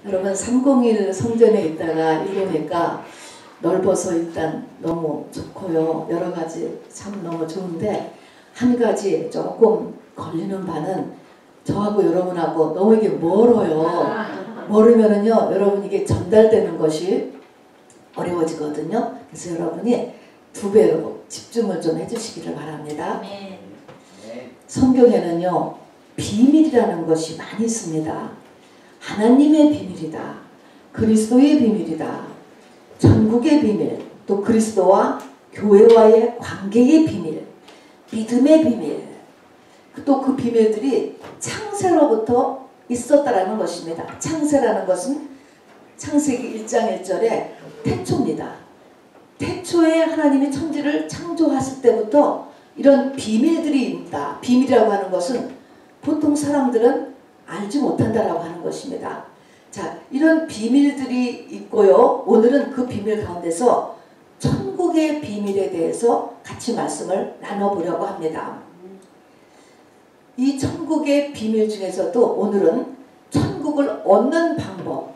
여러분 301 성전에 있다가 이러니까 넓어서 일단 너무 좋고요. 여러 가지 참 너무 좋은데 한 가지 조금 걸리는 바는 저하고 여러분하고 너무 이게 멀어요. 멀으면은요 여러분 이게 전달되는 것이 어려워지거든요. 그래서 여러분이 2배로 집중을 좀 해주시기를 바랍니다. 성경에는요 비밀이라는 것이 많이 있습니다. 하나님의 비밀이다. 그리스도의 비밀이다. 천국의 비밀, 또 그리스도와 교회와의 관계의 비밀, 믿음의 비밀, 또 그 비밀들이 창세로부터 있었다라는 것입니다. 창세라는 것은 창세기 1장 1절에 태초입니다. 태초에 하나님이 천지를 창조하실 때부터 이런 비밀들이 있다. 비밀이라고 하는 것은 보통 사람들은 알지 못한다라고 하는 것입니다. 자, 이런 비밀들이 있고요. 오늘은 그 비밀 가운데서 천국의 비밀에 대해서 같이 말씀을 나눠보려고 합니다. 이 천국의 비밀 중에서도 오늘은 천국을 얻는 방법,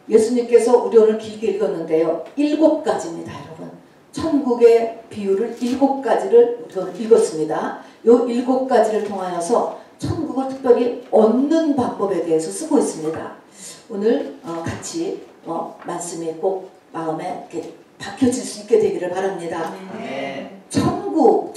예수님께서 우리 오늘 길게 읽었는데요. 7가지입니다. 여러분. 천국의 비유를 7가지를 읽었습니다. 이 7가지를 통하여서 천국을 특별히 얻는 방법에 대해서 쓰고 있습니다. 오늘 같이 말씀이 꼭 마음에 이렇게 박혀질 수 있게 되기를 바랍니다. 천국.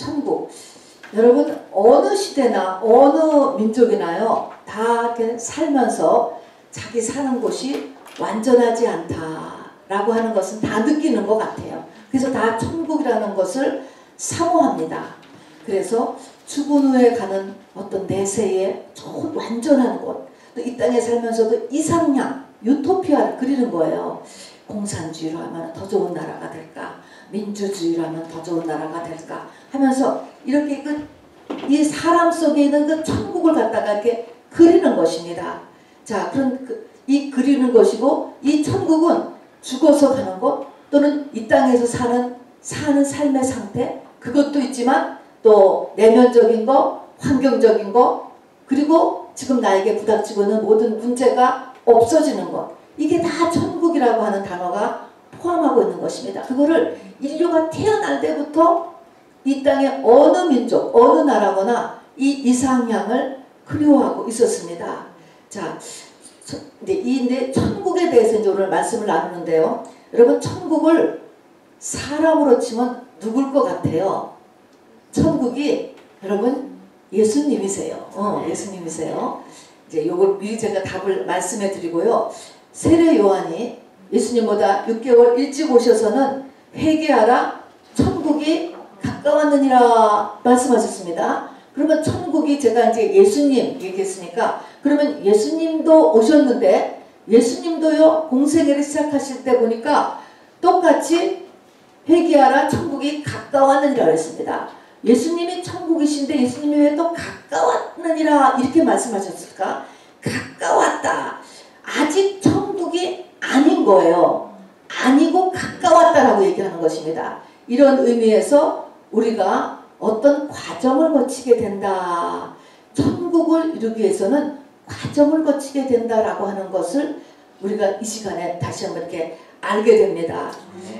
여러분 어느 시대나 어느 민족이나요 다 이렇게 살면서 자기 사는 곳이 완전하지 않다라고 하는 것은 다 느끼는 것 같아요. 그래서 다 천국이라는 것을 사모합니다. 그래서 죽은 후에 가는 어떤 내세의 좋은 완전한 곳, 또 이 땅에 살면서도 이상향, 유토피아를 그리는 거예요. 공산주의로 하면 더 좋은 나라가 될까, 민주주의로 하면 더 좋은 나라가 될까 하면서 이렇게 이 사람 속에 있는 그 천국을 갖다가 이렇게 그리는 것입니다. 자, 이 그리는 것이고, 이 천국은 죽어서 가는 곳 또는 이 땅에서 사는 삶의 상태, 그것도 있지만 또 내면적인 거, 환경적인 거, 그리고 지금 나에게 부닥치고 있는 모든 문제가 없어지는 것, 이게 다 천국이라고 하는 단어가 포함하고 있는 것입니다. 그거를 인류가 태어날 때부터 이 땅의 어느 민족, 어느 나라거나 이 이상향을 그리워하고 있었습니다. 자, 이제 천국에 대해서 이제 오늘 말씀을 나누는데요. 여러분 천국을 사람으로 치면 누굴 것 같아요? 천국이 여러분 예수님이세요. 예수님이세요. 이제 요걸 미리 제가 답을 말씀해 드리고요. 세례 요한이 예수님보다 6개월 일찍 오셔서는 회개하라 천국이 가까웠느니라 말씀하셨습니다. 그러면 천국이 제가 이제 예수님 얘기했으니까 그러면 예수님도 오셨는데 예수님도요 공생애를 시작하실 때 보니까 똑같이 회개하라 천국이 가까웠느니라 그랬습니다. 예수님이 천국이신데 예수님이 왜 또 가까웠느니라 이렇게 말씀하셨을까? 가까웠다. 아직 천국이 아닌 거예요. 아니고 가까웠다라고 얘기하는 것입니다. 이런 의미에서 우리가 어떤 과정을 거치게 된다. 천국을 이루기 위해서는 과정을 거치게 된다라고 하는 것을 우리가 이 시간에 다시 한번 이렇게 알게 됩니다.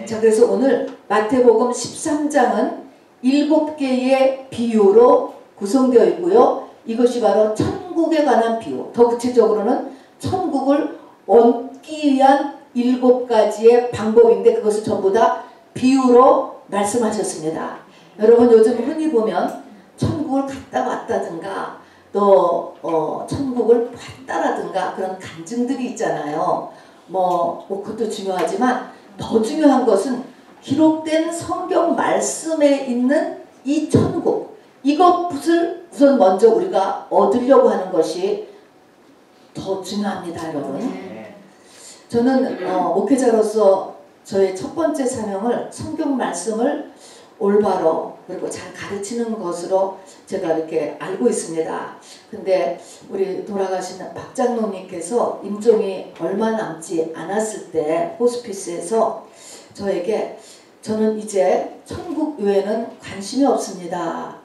자, 그래서 오늘 마태복음 13장은 7개의 비유로 구성되어 있고요. 이것이 바로 천국에 관한 비유, 더 구체적으로는 천국을 얻기 위한 7가지의 방법인데 그것을 전부 다 비유로 말씀하셨습니다. 여러분 요즘 흔히 보면 천국을 갔다 왔다든가 또 천국을 봤다라든가 그런 간증들이 있잖아요. 그것도 중요하지만 더 중요한 것은 기록된 성경 말씀에 있는 이 천국, 이것을 우선 먼저 우리가 얻으려고 하는 것이 더 중요합니다, 여러분. 저는 목회자로서 저의 첫 번째 사명을 성경 말씀을 올바로 그리고 잘 가르치는 것으로 제가 이렇게 알고 있습니다. 근데 우리 돌아가신 박장로님께서 임종이 얼마 남지 않았을 때 호스피스에서 저에게 저는 이제 천국 외에는 관심이 없습니다.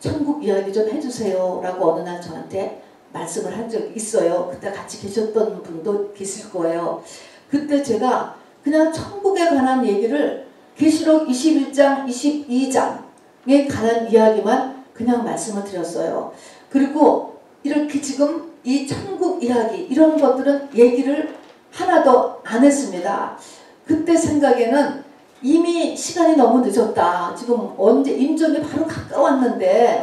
천국 이야기 좀 해주세요 라고 어느 날 저한테 말씀을 한 적이 있어요. 그때 같이 계셨던 분도 계실 거예요. 그때 제가 그냥 천국에 관한 얘기를 계시록 21장, 22장에 관한 이야기만 그냥 말씀을 드렸어요. 그리고 이렇게 지금 이 천국 이야기 이런 것들은 얘기를 하나도 안 했습니다. 그때 생각에는 이미 시간이 너무 늦었다. 지금 언제 임종이 바로 가까웠는데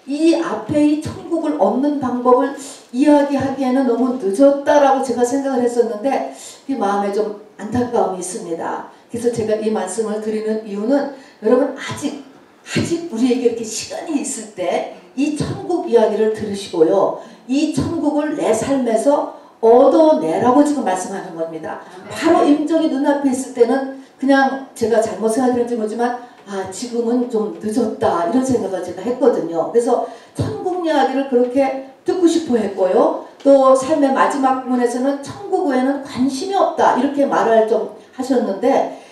이 앞에 이 천국을 얻는 방법을 이야기하기에는 너무 늦었다라고 제가 생각을 했었는데 이 마음에 좀 안타까움이 있습니다. 그래서 제가 이 말씀을 드리는 이유는 여러분 아직 우리에게 이렇게 시간이 있을 때 이 천국 이야기를 들으시고요. 이 천국을 내 삶에서 얻어내라고 지금 말씀하는 겁니다. 바로 임종이 눈앞에 있을 때는 그냥 제가 잘못 생각했는지 모르지만 지금은 좀 늦었다 이런 생각을 제가 했거든요. 그래서 천국 이야기를 그렇게 듣고 싶어 했고요. 또 삶의 마지막 부분에서는 천국 외에는 관심이 없다 이렇게 말을 좀 하셨는데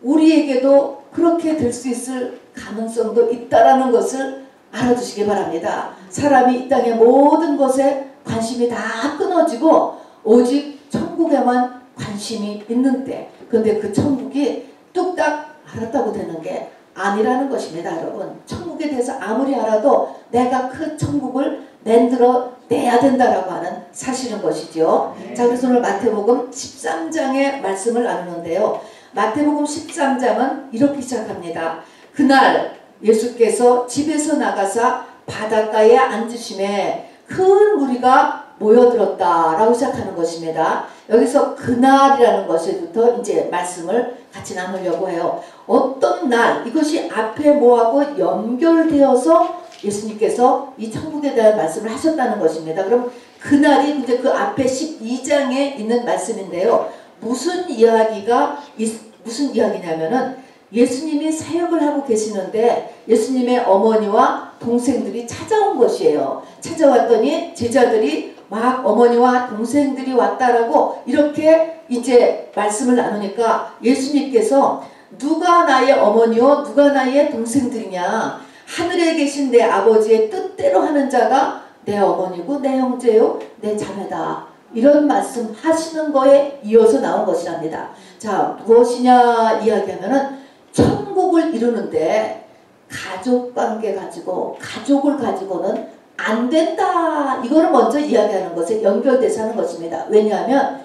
우리에게도 그렇게 될 수 있을 가능성도 있다라는 것을 알아두시기 바랍니다. 사람이 이 땅의 모든 것에 관심이 다 끊어지고 오직 천국에만 관심이 있는 때 그런데 그 천국이 뚝딱 알았다고 되는 게 아니라는 것입니다. 여러분 천국에 대해서 아무리 알아도 내가 그 천국을 만들어내야 된다라고 하는 사실인 것이죠. 자, 그래서 오늘 마태복음 13장의 말씀을 나누는데요. 마태복음 13장은 이렇게 시작합니다. 그날 예수께서 집에서 나가사 바닷가에 앉으심에 큰 무리가 모여들었다라고 시작하는 것입니다. 여기서 그날이라는 것에부터 이제 말씀을 같이 나누려고 해요. 어떤 날 이것이 앞에 뭐하고 연결되어서 예수님께서 이 천국에 대한 말씀을 하셨다는 것입니다. 그럼 그날이 이제 그 앞에 12장에 있는 말씀인데요. 무슨 이야기냐면은 예수님이 사역을 하고 계시는데 예수님의 어머니와 동생들이 찾아온 것이에요. 찾아왔더니 제자들이 막 어머니와 동생들이 왔다라고 이렇게 이제 말씀을 나누니까 예수님께서 누가 나의 어머니요 누가 나의 동생들이냐 하늘에 계신 내 아버지의 뜻대로 하는 자가 내 어머니고 내 형제요 내 자매다 이런 말씀 하시는 거에 이어서 나온 것이랍니다. 자, 무엇이냐 이야기하면은 천국을 이루는데 가족관계 가지고 가족을 가지고는 안 된다. 이거를 먼저 이야기하는 것에 연결돼서 하는 것입니다. 왜냐하면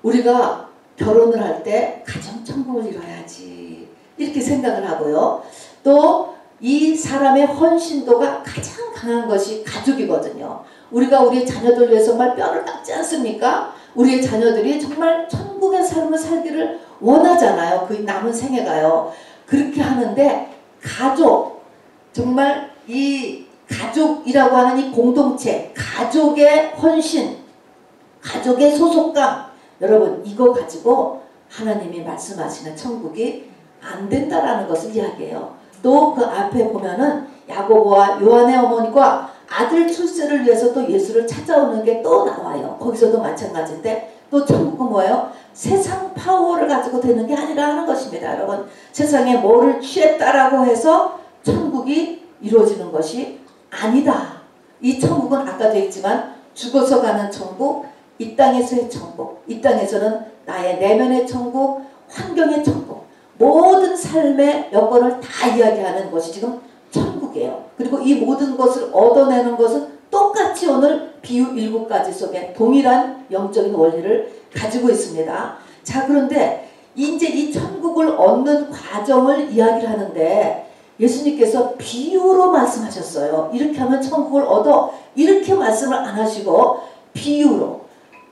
우리가 결혼을 할 때 가정천국을 이뤄야지 이렇게 생각을 하고요. 또 이 사람의 헌신도가 가장 강한 것이 가족이거든요. 우리가 우리 자녀들 위해서 정말 뼈를 닦지 않습니까? 우리의 자녀들이 정말 천국의 삶을 살기를 원하잖아요. 그 남은 생애가요. 그렇게 하는데 가족 정말 이 가족이라고 하는 이 공동체 가족의 헌신 가족의 소속감 여러분 이거 가지고 하나님이 말씀하시는 천국이 안 된다라는 것을 이야기해요. 또 그 앞에 보면은 야고보와 요한의 어머니가 아들 출세를 위해서 또 예수를 찾아오는 게 또 나와요. 거기서도 마찬가지인데 또 천국은 뭐예요? 세상 파워를 가지고 되는 게 아니라 하는 것입니다. 여러분 세상에 뭐를 취했다라고 해서 천국이 이루어지는 것이 아니다. 이 천국은 아까도 했지만 죽어서 가는 천국 이 땅에서의 천국 이 땅에서는 나의 내면의 천국 환경의 천국 모든 삶의 여건을 다 이야기하는 것이 지금 천국이에요. 그리고 이 모든 것을 얻어내는 것은 똑같이 오늘 비유 7가지 속에 동일한 영적인 원리를 가지고 있습니다. 자, 그런데 이제 이 천국을 얻는 과정을 이야기를 하는데 예수님께서 비유로 말씀하셨어요. 이렇게 하면 천국을 얻어 이렇게 말씀을 안 하시고 비유로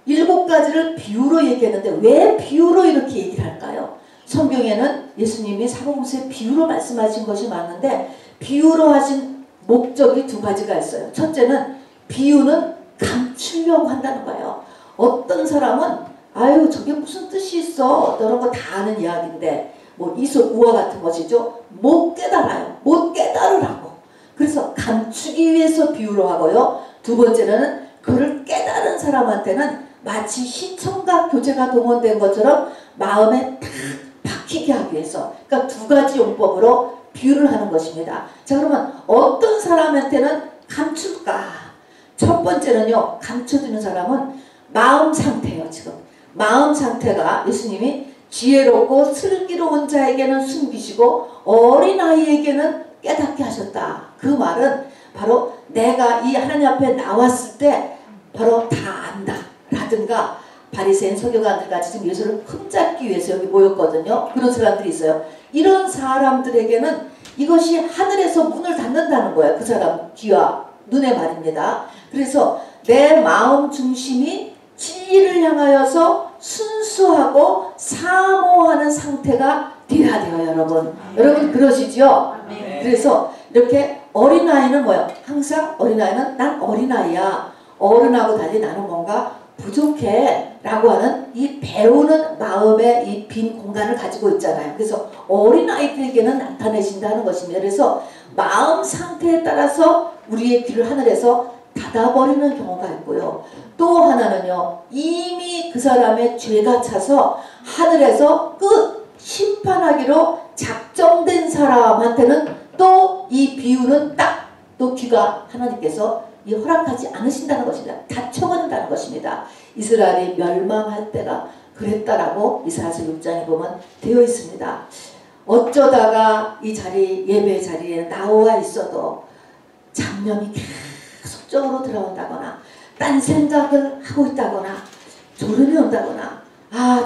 7가지를 비유로 얘기했는데 왜 비유로 이렇게 얘기를 할까요? 성경에는 예수님이 사복음서에 비유로 말씀하신 것이 많은데 비유로 하신 목적이 2가지가 있어요. 첫째는 비유는 감추려고 한다는 거예요. 어떤 사람은 아유 저게 무슨 뜻이 있어 이런 거 다 아는 이야기인데 뭐 이솝 우화 같은 것이죠. 못 깨달아요. 못 깨달으라고. 그래서 감추기 위해서 비유로 하고요. 2번째는 그를 깨달은 사람한테는 마치 시청각 교제가 동원된 것처럼 마음에 딱 박히게 하기 위해서 그러니까 2가지 용법으로 비유를 하는 것입니다. 자, 그러면 어떤 사람한테는 감출까? 첫 번째는요, 감춰주는 사람은 마음 상태예요. 지금 마음 상태가 예수님이 지혜롭고 슬기로운 자에게는 숨기시고 어린아이에게는 깨닫게 하셨다. 그 말은 바로 내가 이 하나님 앞에 나왔을 때 바로 다 안다 라든가, 바리새인 서기관들 같이 지금 예수를 흠잡기 위해서 여기 모였거든요. 그런 사람들이 있어요. 이런 사람들에게는 이것이 하늘에서 문을 닫는다는 거예요. 그 사람 귀와 눈의 말입니다. 그래서 내 마음 중심이 진리를 향하여서 순수하고 사모하는 상태가 돼야 돼요, 여러분. 여러분 그러시죠? 그래서 이렇게 어린아이는 뭐예요? 항상 어린아이는 난 어린아이야. 어른하고 달리 나는 뭔가 부족해 라고 하는 이 배우는 마음의 이 빈 공간을 가지고 있잖아요. 그래서 어린아이들에게는 나타내신다는 것입니다. 그래서 마음 상태에 따라서 우리의 귀를 하늘에서 닫아버리는 경우가 있고요. 또 하나는요, 이미 그 사람의 죄가 차서 하늘에서 끝 심판하기로 작정된 사람한테는 또 이 비유는 딱 또 귀가 하나님께서 이 허락하지 않으신다는 것입니다. 닫혀버린다는 것입니다. 이스라엘이 멸망할 때가 그랬다라고 이사야서 6장에 보면 되어 있습니다. 어쩌다가 이 자리, 예배 자리에 나와 있어도 잡념이 계속적으로 들어온다거나 딴 생각을 하고 있다거나 졸음이 온다거나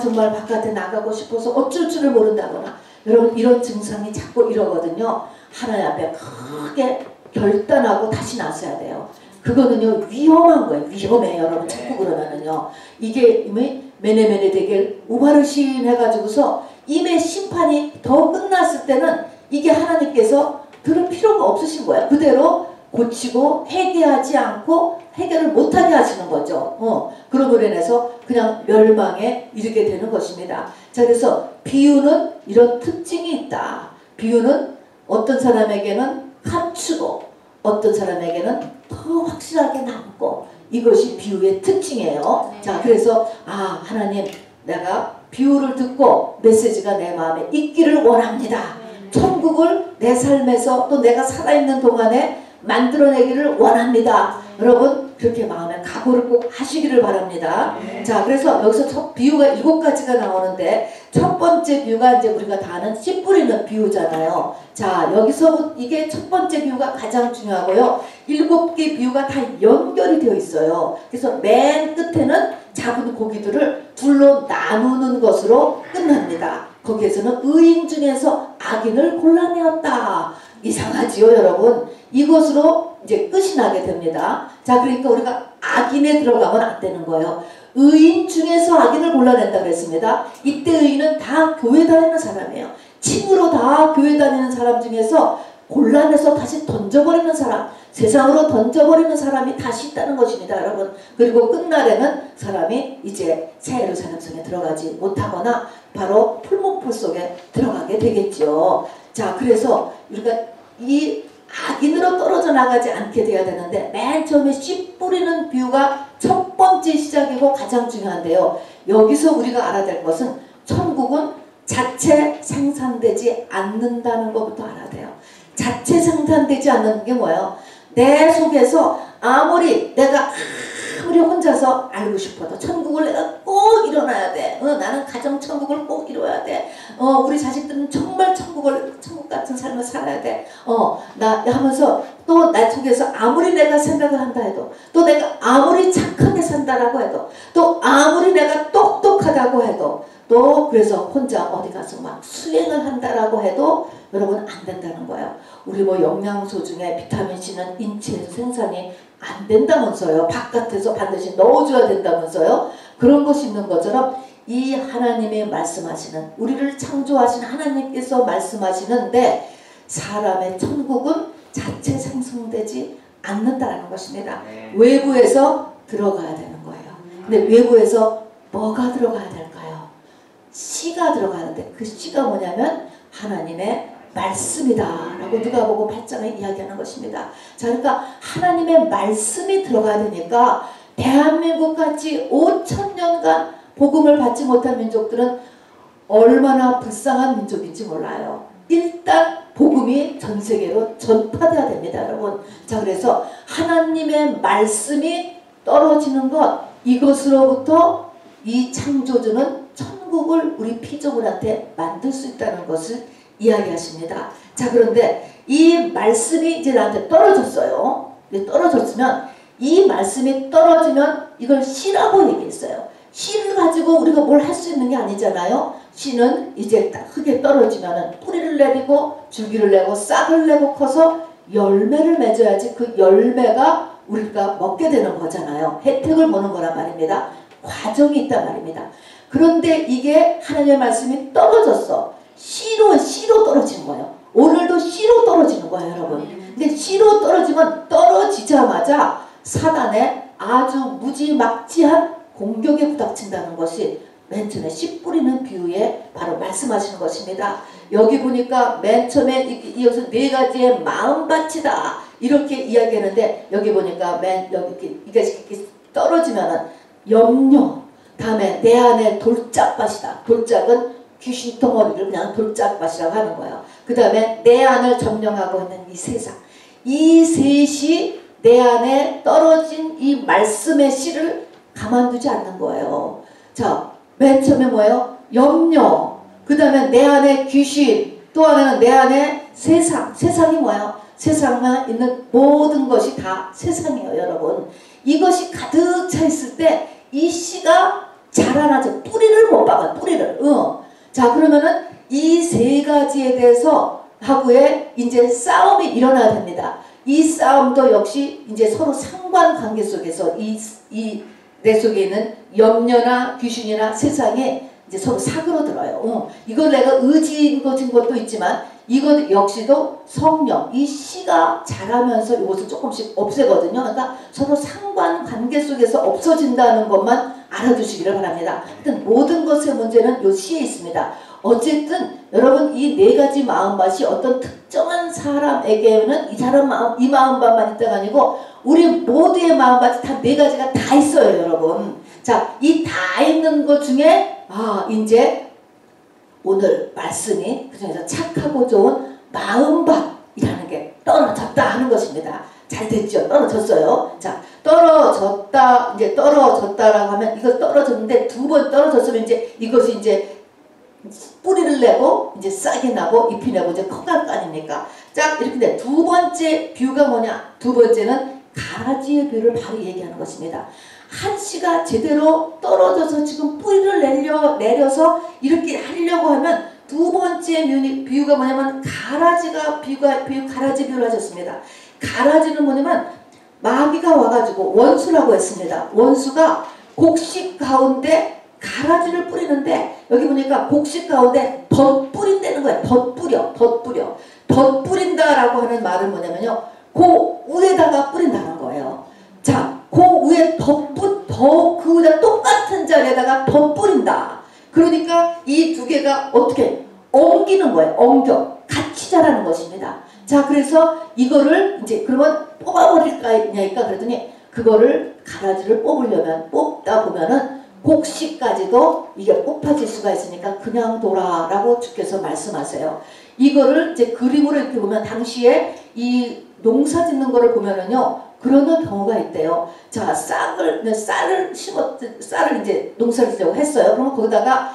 정말 바깥에 나가고 싶어서 어쩔 줄을 모른다거나, 여러분 이런 증상이 자꾸 이러거든요. 하나님 앞에 크게 결단하고 다시 나서야 돼요. 그거는요 위험한 거예요. 위험해요, 여러분. 자꾸 그러면은요 이게 이미 메네메네 되길 우바르신 해가지고서 이미 심판이 더 끝났을 때는 이게 하나님께서 들을 필요가 없으신 거예요. 그대로 고치고 회개하지 않고 해결을 못하게 하시는 거죠. 그런 인해서 그냥 멸망에 이르게 되는 것입니다. 자, 그래서 비유는 이런 특징이 있다. 비유는 어떤 사람에게는 감추고 어떤 사람에게는 더 확실하게 남고, 이것이 비유의 특징이에요. 자, 그래서 하나님, 내가 비유를 듣고 메시지가 내 마음에 있기를 원합니다. 천국을 내 삶에서 또 내가 살아있는 동안에 만들어내기를 원합니다. 여러분 그렇게 마음에 각오를 꼭 하시기를 바랍니다. 자, 그래서 여기서 첫 비유가 7가지가 나오는데, 첫 번째 비유가 이제 우리가 다 아는 씨 뿌리는 비유잖아요. 자, 여기서 이게 첫 번째 비유가 가장 중요하고요. 7개 비유가 다 연결이 되어 있어요. 그래서 맨 끝에는 작은 고기들을 둘로 나누는 것으로 끝납니다. 거기에서는 의인 중에서 악인을 골라내었다. 이상하지요, 여러분? 이것으로 이제 끝이 나게 됩니다. 자, 그러니까 우리가 악인에 들어가면 안 되는 거예요. 의인 중에서 악인을 골라낸다 그랬습니다. 이때 의인은 다 교회 다니는 사람이에요. 친구로 다 교회 다니는 사람 중에서 골라내서 다시 던져버리는 사람, 세상으로 던져버리는 사람이 다시 있다는 것입니다, 여러분. 그리고 끝날에는 사람이 이제 새 예루살렘 성에 들어가지 못하거나 바로 풀목풀 속에 들어가게 되겠죠. 자, 그래서 우리가 이 악인으로 떨어져 나가지 않게 돼야 되는데, 맨 처음에 씨 뿌리는 비유가 첫 번째 시작이고 가장 중요한데요. 여기서 우리가 알아야 될 것은 천국은 자체 생산되지 않는다는 것부터 알아야 돼요. 자체 생산되지 않는 게 뭐예요? 내 속에서 아무리 내가 혼자서 알고 싶어도 천국을 내가 꼭 이뤄놔야 돼. 나는 가정 천국을 꼭 이뤄야 돼. 우리 자식들은 정말 천국 같은 삶을 살아야 돼. 나 하면서 또 나 속에서 아무리 내가 생각을 한다 해도, 또 내가 아무리 착하게 산다라고 해도, 또 아무리 내가 똑똑하다고 해도, 또 그래서 혼자 어디 가서 막 수행을 한다라고 해도 여러분 안 된다는 거예요. 우리 뭐 영양소 중에 비타민C는 인체에서 생산이 안 된다면서요. 바깥에서 반드시 넣어줘야 된다면서요. 그런 것이 있는 것처럼 이 하나님의 말씀하시는, 우리를 창조하신 하나님께서 말씀하시는데, 사람의 천국은 자체 생성되지 않는다는 것입니다. 외부에서 들어가야 되는 거예요. 근데 외부에서 뭐가 들어가야 될까요? 씨가 들어가는데, 그 씨가 뭐냐면 하나님의 말씀이다 라고 누가복음 8장에 이야기하는 것입니다. 자, 그러니까 하나님의 말씀이 들어가야 되니까, 대한민국 같이 5,000년간 복음을 받지 못한 민족들은 얼마나 불쌍한 민족인지 몰라요. 일단 복음이 전 세계로 전파돼야 됩니다, 여러분. 자, 그래서 하나님의 말씀이 떨어지는 것, 이것으로부터 이 창조주는 천국을 우리 피조물한테 만들 수 있다는 것을 이야기하십니다. 자, 그런데 이 말씀이 이제 나한테 떨어졌어요. 떨어졌으면, 이 말씀이 떨어지면 이걸 씨라고 얘기했어요. 씨를 가지고 우리가 뭘 할 수 있는 게 아니잖아요. 씨는 이제 딱 흙에 떨어지면은 뿌리를 내리고 줄기를 내고 싹을 내고 커서 열매를 맺어야지 그 열매가 우리가 먹게 되는 거잖아요. 혜택을 보는 거란 말입니다. 과정이 있단 말입니다. 그런데 이게 하나님의 말씀이 떨어졌어. 씨로 떨어지는 거예요. 오늘도 씨로 떨어지는 거예요, 여러분. 근데 씨로 떨어지면 떨어지자마자 사단의 아주 무지막지한 공격에 부닥친다는 것이 맨 처음에 씨 뿌리는 비유에 바로 말씀하시는 것입니다. 여기 보니까 맨 처음에 이어서 네 가지의 마음밭이다 이렇게 이야기하는데, 여기 보니까 맨 여기 이렇게 떨어지면은 염려, 다음에 내 안에 돌짝밭이다. 돌짝은 귀신 덩어리를 그냥 돌짝밭이라고 하는 거예요. 그 다음에 내 안을 점령하고 있는 이 세상, 이 셋이 내 안에 떨어진 이 말씀의 씨를 가만두지 않는 거예요. 자, 맨 처음에 뭐예요? 염려, 그 다음에 내 안에 귀신, 또 하나는 내 안에 세상. 세상이 뭐예요? 세상에 있는 모든 것이 다 세상이에요, 여러분. 이것이 가득 차 있을 때 이 씨가 자라나죠. 뿌리를 못 박아요, 뿌리를. 자, 그러면은 이 세 가지에 대해서 하고에 이제 싸움이 일어나야 됩니다. 이 싸움도 역시 이제 서로 상관관계 속에서 내 속에 있는 염려나 귀신이나 세상에 이제 서로 사그러들어요. 이거 내가 의지인 것도 있지만 이것 역시도 성령, 이 씨가 자라면서 이것을 조금씩 없애거든요. 그러니까 서로 상관관계 속에서 없어진다는 것만 알아두시기를 바랍니다. 하여튼 모든 것의 문제는 이 씨에 있습니다. 어쨌든 여러분 이 네 가지 마음밭이 어떤 특정한 사람에게는 이 사람 마음, 이 마음밭만 있다가 아니고 우리 모두의 마음밭이 다 네 가지가 다 있어요, 여러분. 자, 이 다 있는 것 중에 이제 오늘 말씀이 그중에서 착하고 좋은 마음밭이라는 게 떨어졌다 하는 것입니다. 잘 됐죠? 떨어졌어요. 자, 떨어졌다, 이제 떨어졌다라고 하면 이거 떨어졌는데 두 번 떨어졌으면 이제 이것이 이제 뿌리를 내고 이제 싹이 나고 잎이 나고 이제 커갈 거 아닙니까? 자, 이렇게 돼. 두 번째 비유가 뭐냐? 두 번째는 가라지의 비유를 바로 얘기하는 것입니다. 한 씨가 제대로 떨어져서 지금 뿌리를 내려서 이렇게 하려고 하면 두 번째 비유가 뭐냐면 가라지가 가라지 비유를 하셨습니다. 가라지는 뭐냐면 마귀가 와가지고 원수라고 했습니다. 원수가 곡식 가운데 가라지를 뿌리는데 여기 보니까 곡식 가운데 덧뿌린다는 거예요. 덧뿌린다라고 하는 말은 뭐냐면요. 그 위에다가 뿌린다는 거예요. 자, 그 위에 그 위에 똑같은 자리에다가 덧뿌린다. 그러니까 이 두 개가 어떻게 엉기는 거예요. 같이 자라는 것입니다. 자, 그래서 이거를 이제 그러면 뽑아버릴까 그랬더니 그거를 가라지를 뽑다 보면은 곡식까지도 이게 뽑아질 수가 있으니까 그냥 둬라라고 주께서 말씀하세요. 이거를 이제 그림으로 이렇게 보면 당시에 이 농사 짓는 거를 보면은요, 그러는 경우가 있대요. 자, 쌀을 이제 농사를 짓자고 했어요. 그러면 거기다가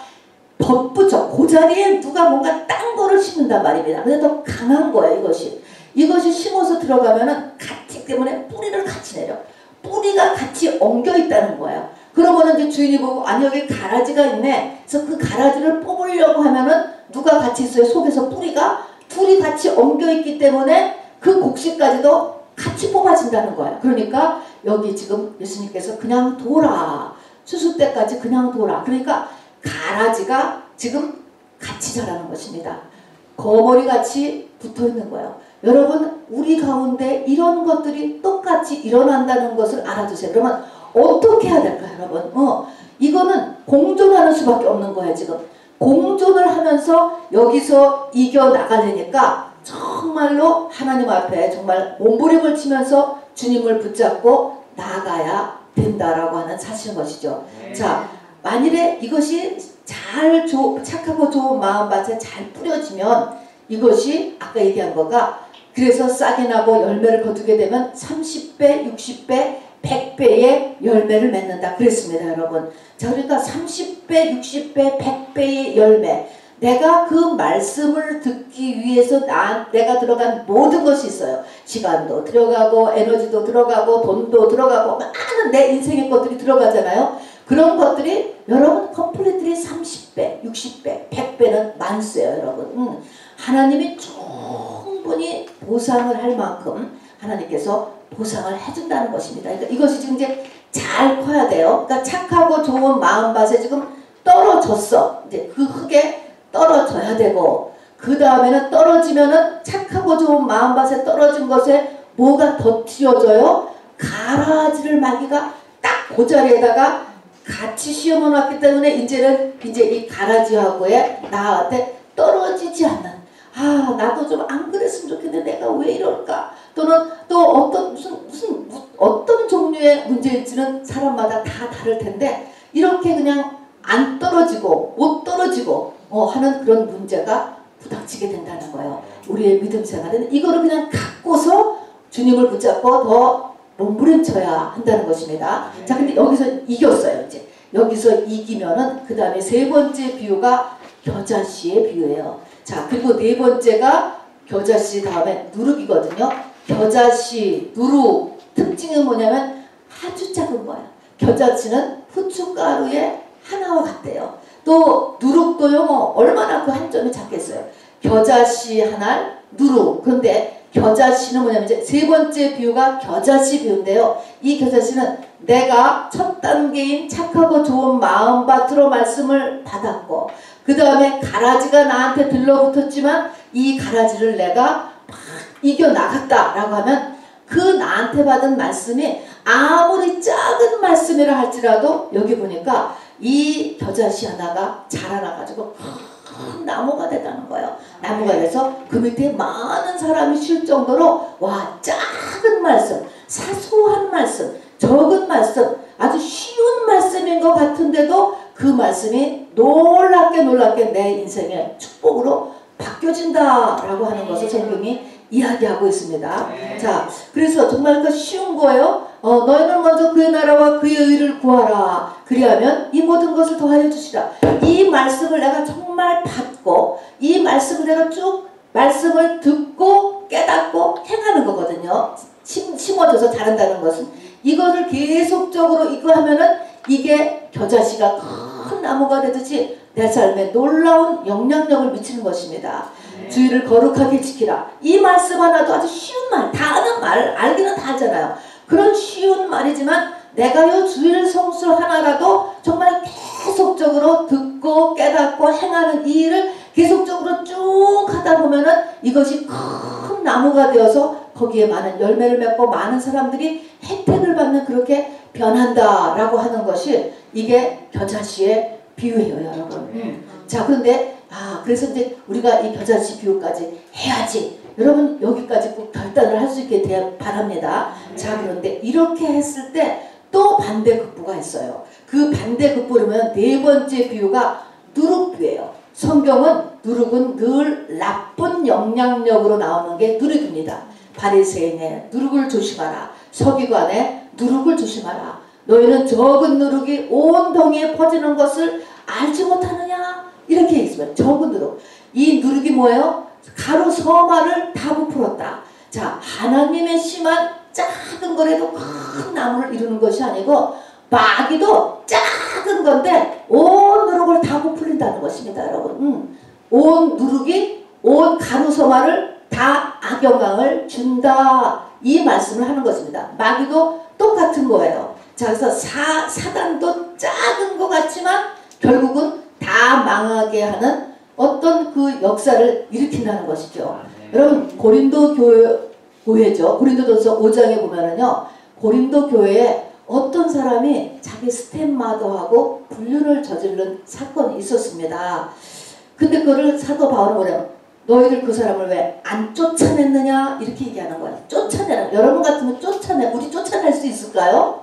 덧붙여. 그 자리에 누가 뭔가 딴 거를 심는단 말입니다. 근데 더 강한 거예요, 이것이 심어서 들어가면은 같이 때문에 뿌리를 같이 내려. 뿌리가 같이 엉겨 있다는 거예요. 그러면은 이제 주인이 보고, 아니, 여기 가라지가 있네. 그래서 그 가라지를 뽑으려고 하면은 누가 같이 있어요? 속에서 둘이 같이 엉겨 있기 때문에 그 곡식까지도 같이 뽑아진다는 거예요. 그러니까 여기 지금 예수님께서 그냥 둬라. 추수 때까지 그냥 둬라. 그러니까 가라지가 지금 같이 자라는 것입니다. 거머리같이 붙어 있는 거예요. 여러분, 우리 가운데 이런 것들이 똑같이 일어난다는 것을 알아두세요. 그러면 어떻게 해야 될까요, 여러분? 이거는 공존하는 수밖에 없는 거예요, 지금. 공존을 하면서 여기서 이겨나가려니까 정말로 하나님 앞에 정말 몸부림을 치면서 주님을 붙잡고 나아가야 된다라고 하는 사실인 것이죠. 네. 자, 만일에 이것이 착하고 좋은 마음밭에 잘 뿌려지면 이것이 아까 얘기한 거가 그래서 싹이 나고 열매를 거두게 되면 30배, 60배, 100배의 열매를 맺는다 그랬습니다 여러분. 자 그러니까 30배, 60배, 100배의 열매, 내가 그 말씀을 듣기 위해서 내가 들어간 모든 것이 있어요. 시간도 들어가고 에너지도 들어가고 돈도 들어가고 많은 내 인생의 것들이 들어가잖아요. 그런 것들이 여러분 컴플리트리 30배, 60배, 100배는 많으세요 여러분. 하나님이 충분히 보상을 할 만큼 하나님께서 보상을 해준다는 것입니다. 그러니까 이것이 지금 이제 잘 커야 돼요. 그러니까 착하고 좋은 마음밭에 지금 떨어졌어. 이제 그 흙에 떨어져야 되고, 그 다음에는 떨어지면은 착하고 좋은 마음밭에 떨어진 것에 뭐가 더 튀어져요? 가라지를 마귀가 딱 그 자리에다가 같이 씌워 놓았기 때문에 이제 이 가라지하고의 나한테 떨어지지 않는, 아 나도 좀 안 그랬으면 좋겠는데 내가 왜 이럴까, 또는 또 어떤 종류의 문제일지는 사람마다 다 다를 텐데 이렇게 그냥 안 떨어지고 못 떨어지고 하는 그런 문제가 부닥치게 된다는 거예요. 우리의 믿음 생활은 이거를 그냥 갖고서 주님을 붙잡고 더 몸부림쳐야 한다는 것입니다. 자, 근데 여기서 이겼어요. 이제 여기서 이기면은 그 다음에 세 번째 비유가 겨자씨의 비유예요. 자, 그리고 네 번째가 겨자씨 다음에 누룩이거든요. 겨자씨, 누룩 특징은 뭐냐면 아주 작은 거예요. 겨자씨는 후춧가루의 하나와 같대요. 또 누룩도요, 얼마나 그 한 점이 작겠어요. 겨자씨 하나, 누룩. 그런데 겨자씨는 뭐냐면 이제 세 번째 비유가 겨자씨 비유인데요. 이 겨자씨는 내가 첫 단계인 착하고 좋은 마음밭으로 말씀을 받았고, 그 다음에 가라지가 나한테 들러붙었지만 이 가라지를 내가 막 이겨나갔다라고 하면 그 나한테 받은 말씀이 아무리 작은 말씀이라 할지라도 여기 보니까 이 겨자씨 하나가 자라나가지고 큰 나무가 되다는 거예요. 나무가 돼서 그 밑에 많은 사람이 쉴 정도로, 와, 작은 말씀, 사소한 말씀, 적은 말씀, 아주 쉬운 말씀인 것 같은데도 그 말씀이 놀랍게 내 인생의 축복으로 바뀌어진다라고 하는 것을 성경이 이야기하고 있습니다. 자, 그래서 정말 그 쉬운 거예요. 너희는 먼저 그의 나라와 그의 의를 구하라. 그리하면 이 모든 것을 더하여 주시라. 이 말씀을 내가 정말 받고, 이 말씀을 내가 쭉 말씀을 듣고 깨닫고 행하는 거거든요. 심어져서 자란다는 것은 이것을 계속적으로 이거 하면은 이게 겨자씨가 큰 나무가 되듯이 내 삶에 놀라운 영향력을 미치는 것입니다. 주의를 거룩하게 지키라. 이 말씀 하나도 아주 쉬운 말, 다 아는 말, 알기는 다 알잖아요. 그런 쉬운 말이지만 내가 요 주일 성수 하나라도 정말 계속적으로 듣고 깨닫고 행하는 이 일을 계속적으로 쭉 하다 보면은 이것이 큰 나무가 되어서 거기에 많은 열매를 맺고 많은 사람들이 혜택을 받는, 그렇게 변한다라고 하는 것이 이게 겨자씨의 비유예요, 여러분. 자, 그런데 그래서 이제 우리가 이 겨자씨 비유까지 해야지. 여러분 여기까지 꼭 결단을 할 수 있게 바랍니다. 자, 그런데 이렇게 했을 때 또 반대급부가 있어요. 그 반대급부라면 네 번째 비유가 누룩비예요. 성경은 누룩은 늘 나쁜 영향력으로 나오는 게 누룩입니다. 바리새인의 누룩을 조심하라. 서기관의 누룩을 조심하라. 너희는 적은 누룩이 온 덩이에 퍼지는 것을 알지 못하느냐? 이렇게 있으면 적은 누룩. 이 누룩이 뭐예요? 가루 서마를 다 부풀었다. 자, 하나님의 심한 작은 거라도 큰 나무를 이루는 것이 아니고 마귀도 작은 건데 온 누룩을 다 부풀린다는 것입니다, 여러분. 온 누룩이 온 가루 서마를 다 악영향을 준다. 이 말씀을 하는 것입니다. 마귀도 똑같은 거예요. 자, 그래서 사단도 작은 것 같지만 결국은 다 망하게 하는 어떤 그 역사를 일으킨다는 것이죠. 여러분, 고린도 교회죠. 고린도전서 5장에 보면은요, 고린도 교회에 어떤 사람이 자기 스텝마더하고 불륜을 저지른 사건이 있었습니다. 근데 그거를 사도 바울은 뭐냐면, 너희들 그 사람을 왜 안 쫓아냈느냐? 이렇게 얘기하는 거예요. 쫓아내라. 여러분 같으면 우리 쫓아낼 수 있을까요?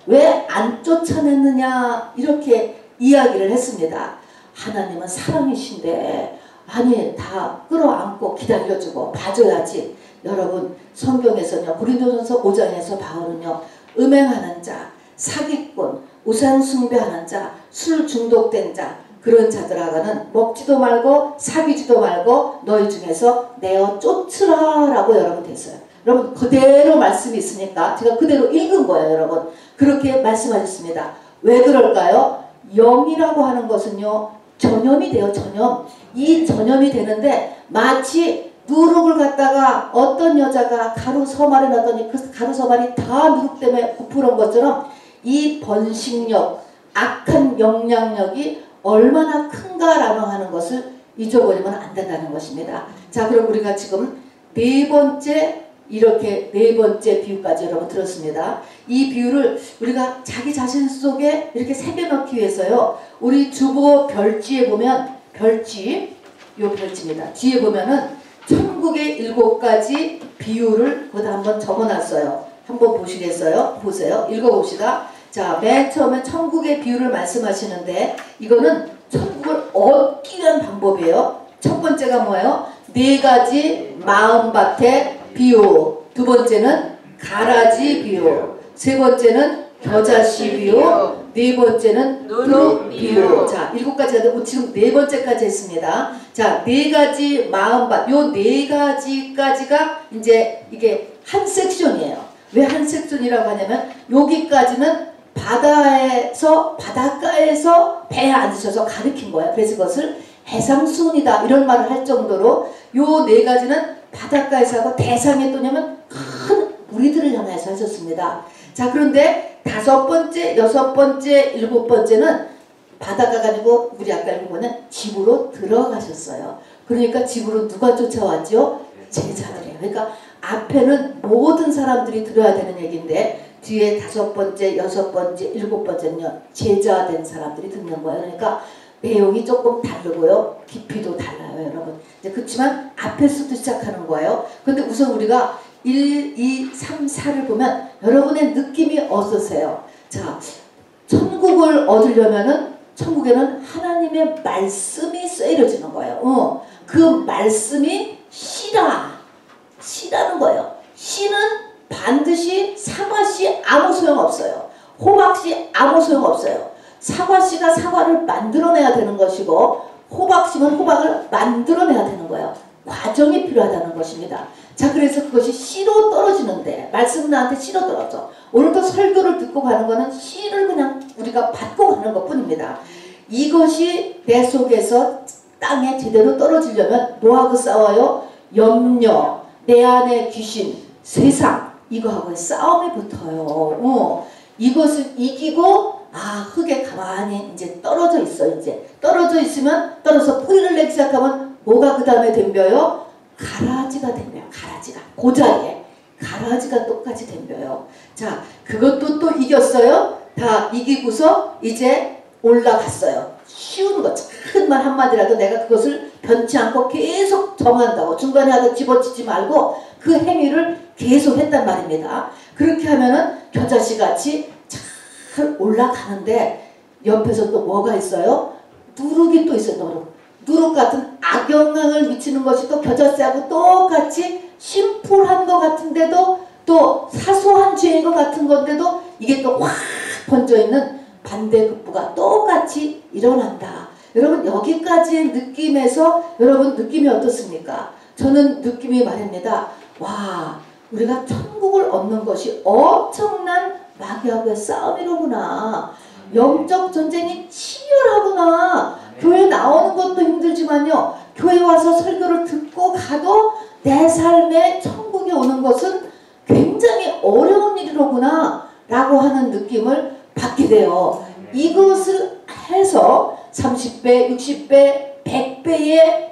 왜 안 쫓아냈느냐? 이렇게 이야기를 했습니다. 하나님은 사랑이신데 아니 다 끌어안고 기다려주고 봐줘야지. 여러분 성경에서는요 고린도전서 5장에서 바울은요 음행하는 자, 사기꾼, 우상 숭배하는 자, 술 중독된 자 그런 자들하고는 먹지도 말고 사귀지도 말고 너희 중에서 내어 쫓으라 라고 여러분 됐어요. 여러분 그대로 말씀이 있으니까 제가 그대로 읽은 거예요. 여러분 그렇게 말씀하셨습니다. 왜 그럴까요? 영이라고 하는 것은요 전염이 돼요. 전염. 이 전염이 되는데 마치 누룩을 갖다가 어떤 여자가 가루 서말에 놨더니 그 가루 서말이 다 누룩 때문에 부풀은 것처럼 이 번식력, 악한 영향력이 얼마나 큰가라고 하는 것을 잊어버리면 안 된다는 것입니다. 자, 그럼 우리가 지금 네 번째 비유까지 여러분 들었습니다. 이 비유를 우리가 자기 자신 속에 이렇게 새겨넣기 위해서요. 우리 주보 별지에 보면 요 별지입니다. 뒤에 보면은 천국의 7가지 비유를 거기다 한번 적어놨어요. 한번 보시겠어요? 보세요. 읽어봅시다. 자, 맨 처음에 천국의 비유를 말씀하시는데 이거는 천국을 얻기 위한 방법이에요. 첫 번째가 뭐예요? 4가지 마음밭의 비유. 두 번째는 가라지 비유. 세 번째는 겨자씨 비유. 네 번째는 누룩 비유. 자, 7가지가 지금 4번째까지 했습니다. 자, 4가지 마음밭. 요 4가지까지가 이제 이게 한 섹션이에요. 왜 한 섹션이라고 하냐면 여기까지는 바닷가에서 배에 앉으셔서 가르친 거예요. 그래서 그것을 해상수훈이다 이런 말을 할 정도로 요 4가지는 바닷가에서 하고 대상에 또냐면 큰 무리들을 향해서 하셨습니다. 자, 그런데 5번째, 6번째, 7번째는 바닷가가 아니고 우리 아까 읽어보면 집으로 들어가셨어요. 그러니까 집으로 누가 쫓아왔죠? 제자들이에요. 그러니까 앞에는 모든 사람들이 들어야 되는 얘기인데 뒤에 5번째, 6번째, 7번째는요 제자된 사람들이 듣는 거예요. 그러니까 내용이 조금 다르고요. 깊이도 달라요, 여러분. 그렇지만 앞에서부터 시작하는 거예요. 근데 우선 우리가 1, 2, 3, 4를 보면 여러분의 느낌이 어떠세요? 자, 천국을 얻으려면은 천국에는 하나님의 말씀이 쇠려지는 거예요. 그 말씀이 씨라는 거예요. 씨는 반드시 사과씨 아무 소용없어요. 호박씨 아무 소용없어요. 사과씨가 사과를 만들어내야 되는 것이고 호박씨는 호박을 만들어내야 되는 거예요. 과정이 필요하다는 것입니다. 자, 그래서 그것이 씨로 떨어지는데 말씀은 나한테 씨로 떨어져. 오늘도 설교를 듣고 가는 거는 씨를 그냥 우리가 받고 가는 것 뿐입니다. 이것이 내 속에서 땅에 제대로 떨어지려면 뭐하고 싸워요? 염려, 내 안에 귀신, 세상 이거하고의 싸움이 붙어요. 이것을 이기고 흙에 가만히 이제 떨어져 있어. 이제 떨어져 있으면 떨어져 뿌리를 내기 시작하면 뭐가 그 다음에 덤벼요? 가라지가 덤벼요. 가라지가 그 자리에 가라지가 똑같이 덤벼요. 자, 그것도 또 이겼어요. 다 이기고서 이제 올라갔어요. 쉬운 거 작은 말 한마디라도 내가 그것을 변치 않고 계속 정한다고 중간에 하다 집어치지 말고 그 행위를 계속 했단 말입니다. 그렇게 하면은 겨자씨 같이 잘 올라가는데 옆에서 또 뭐가 있어요? 누룩이 또 있어요. 누룩 같은 악영향을 미치는 것이 또 겨자씨하고 똑같이 심플한 것 같은데도 또 사소한 죄인 것 같은 건데도 이게 또 확 번져있는 반대급부가 똑같이 일어난다. 여러분 여기까지의 느낌에서 여러분 느낌이 어떻습니까? 저는 느낌이 말입니다. 와, 우리가 천국을 얻는 것이 엄청난 마귀하고의 싸움이로구나. 영적 전쟁이 치열하구나. 교회 나오는 것도 힘들지만요. 교회 와서 설교를 듣고 가도 내 삶에 천국에 오는 것은 굉장히 어려운 일이로구나 라고 하는 느낌을 받게 돼요. 이것을 해서 30배, 60배, 100배의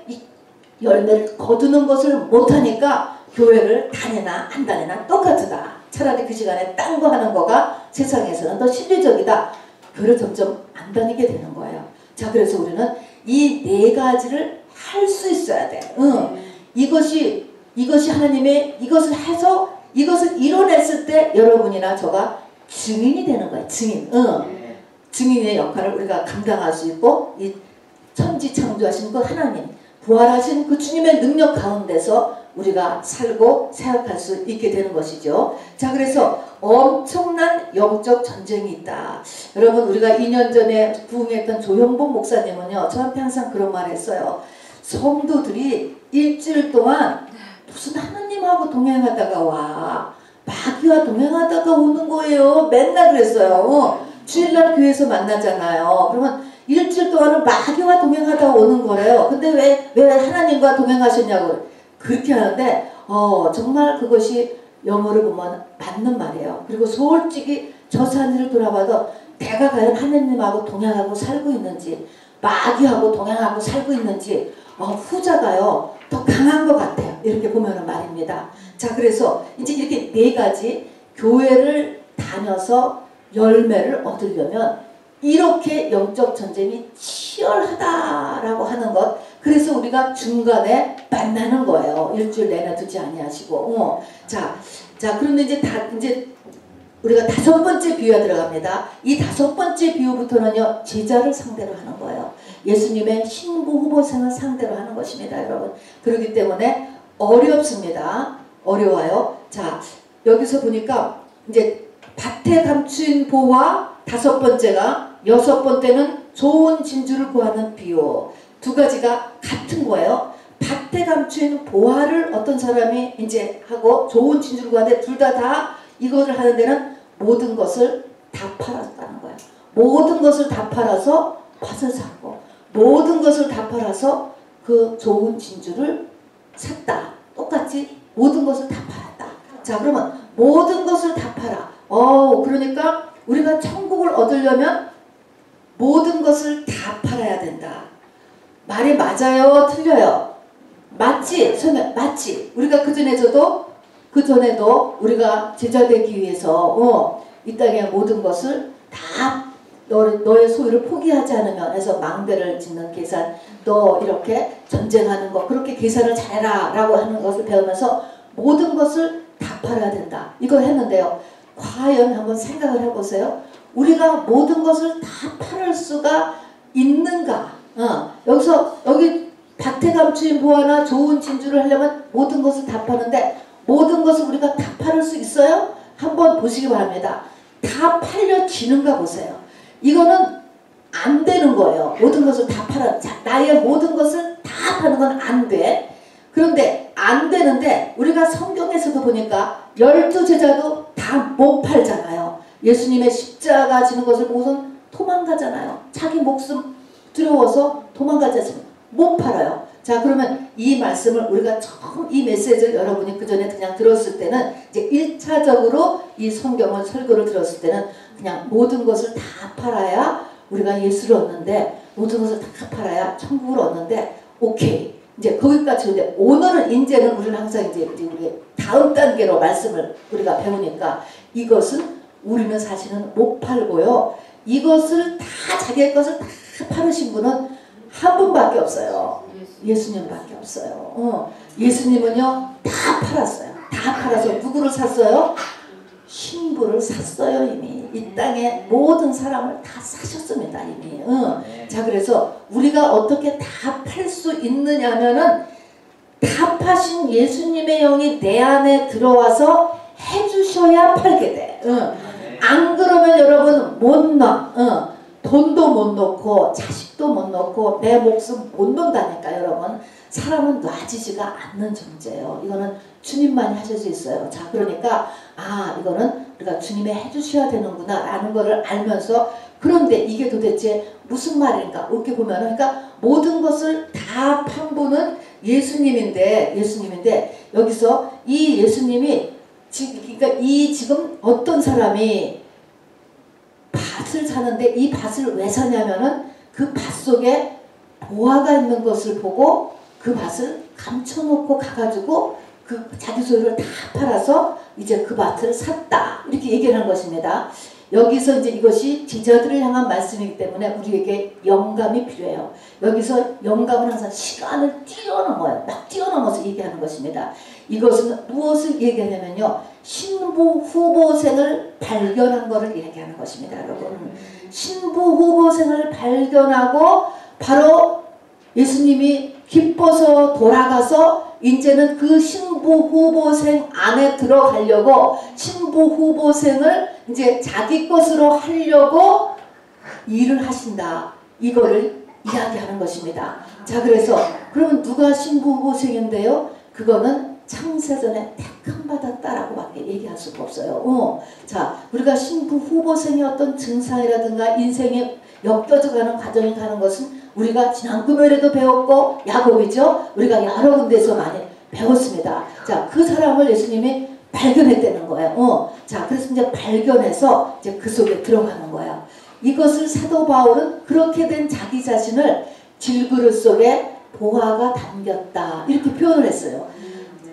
열매를 거두는 것을 못하니까 교회를 다니나 안 다니나 똑같다. 차라리 그 시간에 딴 거 하는 거가 세상에서는 더 실리적이다. 교회를 점점 안 다니게 되는 거예요. 자, 그래서 우리는 이 4가지를 할 수 있어야 돼. 이것이 하나님의 이것을 해서 이것을 이뤄냈을 때 여러분이나 저가 증인이 되는 거예요. 증인. 증인의 역할을 우리가 감당할 수 있고 이 천지 창조하신 그 하나님 부활하신 그 주님의 능력 가운데서 우리가 살고 생각할 수 있게 되는 것이죠. 자, 그래서 엄청난 영적 전쟁이 있다. 여러분, 우리가 2년 전에 부흥했던 조형복 목사님은요, 저한테 항상 그런 말 했어요. 성도들이 일주일 동안 무슨 하느님하고 동행하다가 와, 마귀와 동행하다가 오는 거예요. 맨날 그랬어요. 주일날 교회에서 만나잖아요. 그러면 일주일 동안은 마귀와 동행하다가 오는 거래요. 근데 왜 하나님과 동행하셨냐고 그렇게 하는데 정말 그것이 영어를 보면 맞는 말이에요. 그리고 솔직히 저 산을 돌아봐도 내가 과연 하나님하고 동행하고 살고 있는지, 마귀하고 동행하고 살고 있는지 후자가요 더 강한 것 같아요. 이렇게 보면은 말입니다. 자, 그래서 이제 이렇게 네 가지 교회를 다녀서 열매를 얻으려면 이렇게 영적 전쟁이 치열하다라고 하는 것. 그래서 우리가 중간에 만나는 거예요. 일주일 내내 두지 아니하시고. 자, 그런데 이제 우리가 5번째 비유에 들어갑니다. 이 5번째 비유부터는요, 제자를 상대로 하는 거예요. 예수님의 신부 후보생을 상대로 하는 것입니다, 여러분. 그렇기 때문에 어렵습니다. 어려워요. 자, 여기서 보니까 이제 밭에 감춘 보화 5번째가, 6번째는 좋은 진주를 구하는 비유. 두 가지가 같은 거예요. 밭에 감춘 보화를 어떤 사람이 이제 하고 좋은 진주를 구하는데 둘 다 이것을 하는 데는 모든 것을 다 팔았다는 거예요. 모든 것을 다 팔아서 밭을 샀고 모든 것을 다 팔아서 그 좋은 진주를 샀다. 똑같이 모든 것을 다 팔았다. 자, 그러면 모든 것을 다 팔아. 그러니까 우리가 천국을 얻으려면 모든 것을 다 팔아야 된다. 말이 맞아요? 틀려요? 맞지? 맞지? 우리가 그전에도 우리가 제자 되기 위해서 이 땅의 모든 것을 다 너의 소유를 포기하지 않으면 해서 망대를 짓는 계산, 너 이렇게 전쟁하는 거 그렇게 계산을 잘해라 라고 하는 것을 배우면서 모든 것을 다 팔아야 된다. 이걸 했는데요. 과연 한번 생각을 해보세요. 우리가 모든 것을 다 팔을 수가 있는가? 여기 밭에 감추인 보화나 좋은 진주를 하려면 모든 것을 다 파는데 모든 것을 우리가 다 팔을 수 있어요? 한번 보시기 바랍니다. 다 팔려지는가 보세요. 이거는 안 되는 거예요. 모든 것을 다 팔아. 나의 모든 것을 다 파는 건 안 돼. 그런데 안 되는데 우리가 성경에서도 보니까 12제자도 다 못 팔잖아요. 예수님의 십자가 지는 것을 보고선 도망가잖아요. 자기 목숨 두려워서 도망가지 않습니다. 못 팔아요. 자, 그러면 이 말씀을 우리가 처음 이 메시지를 여러분이 그 전에 그냥 들었을 때는 이제 1차적으로 이 성경을 설교를 들었을 때는 그냥 모든 것을 다 팔아야 우리가 예수를 얻는데 모든 것을 다 팔아야 천국을 얻는데 오케이. 이제 거기까지. 근데 오늘은 이제는 우리는 항상 이제 우리 다음 단계로 말씀을 우리가 배우니까 이것은 우리는 사실은 못 팔고요. 이것을 다 자기의 것을 다 팔으신 분은 한 분밖에 없어요. 예수님밖에 없어요. 예수님은요 다 팔았어요. 다 팔아서 누구를 샀어요? 신부를 샀어요. 이미 이 땅에 모든 사람을 다 사셨습니다. 이미. 자, 그래서 우리가 어떻게 다 팔 수 있느냐면은 다 파신 예수님의 영이 내 안에 들어와서 해주셔야 팔게 돼. 안 그러면 여러분 못 놔. 돈도 못 놓고 자식도 못 놓고 내 목숨 못 놓는다니까. 여러분, 사람은 놔지지가 않는 존재예요. 이거는 주님만이 하실 수 있어요. 자, 그러니까 이거는 우리가 주님이 해주셔야 되는구나 라는 거를 알면서, 그런데 이게 도대체 무슨 말인가 이렇게 보면, 그러니까 모든 것을 다 판 분은 예수님인데 여기서 이 예수님이 그러니까 지금 어떤 사람이 밭을 사는데 이 밭을 왜 사냐면은 그 밭 속에 보화가 있는 것을 보고 그 밭을 감춰놓고 가가지고 그 자기 소유를 다 팔아서 이제 그 밭을 샀다. 이렇게 얘기를 하는 것입니다. 여기서 이제 이것이 제자들을 향한 말씀이기 때문에 우리에게 영감이 필요해요. 여기서 영감은 항상 시간을 뛰어넘어요. 막 뛰어넘어서 얘기하는 것입니다. 이것은 무엇을 얘기하냐면요. 신부 후보생을 발견한 것을 얘기하는 것입니다. 여러분, 신부 후보생을 발견하고 바로 예수님이 기뻐서 돌아가서 이제는 그 신부 후보생 안에 들어가려고 신부 후보생을 이제 자기 것으로 하려고 일을 하신다. 이거를 이야기하는 것입니다. 자, 그래서 그러면 누가 신부 후보생인데요? 그거는 창세전에 택함 받았다라고 밖에 얘기할 수가 없어요. 자, 우리가 신부 후보생의 어떤 증상이라든가 인생에 엮여져가는 과정이 가는 것은 우리가 지난 금요일에도 배웠고 야곱이죠. 우리가 여러 군데에서 많이 배웠습니다. 자, 그 사람을 예수님이 발견했다는 거예요. 자, 그래서 이제 발견해서 이제 그 속에 들어가는 거예요. 이것을 사도 바울은 그렇게 된 자기 자신을 질그릇 속에 보화가 담겼다 이렇게 표현을 했어요.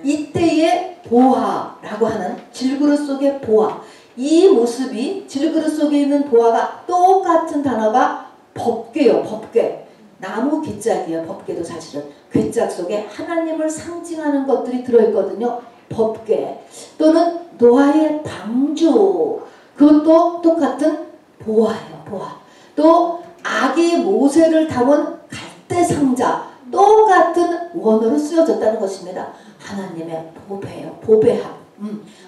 이때의 보화라고 하는 질그릇 속의 보화, 이 모습이 질그릇 속에 있는 보화가 똑같은 단어가 법궤요. 법궤. 나무 깃짝이에요. 법궤도 사실은 깃짝 속에 하나님을 상징하는 것들이 들어있거든요. 법궤 또는 노아의 방주, 그것도 똑같은 보화예요. 보화. 또 아기 모세를 담은 갈대 상자, 똑같은 원어로 쓰여졌다는 것입니다. 하나님의 보배예요. 보배함.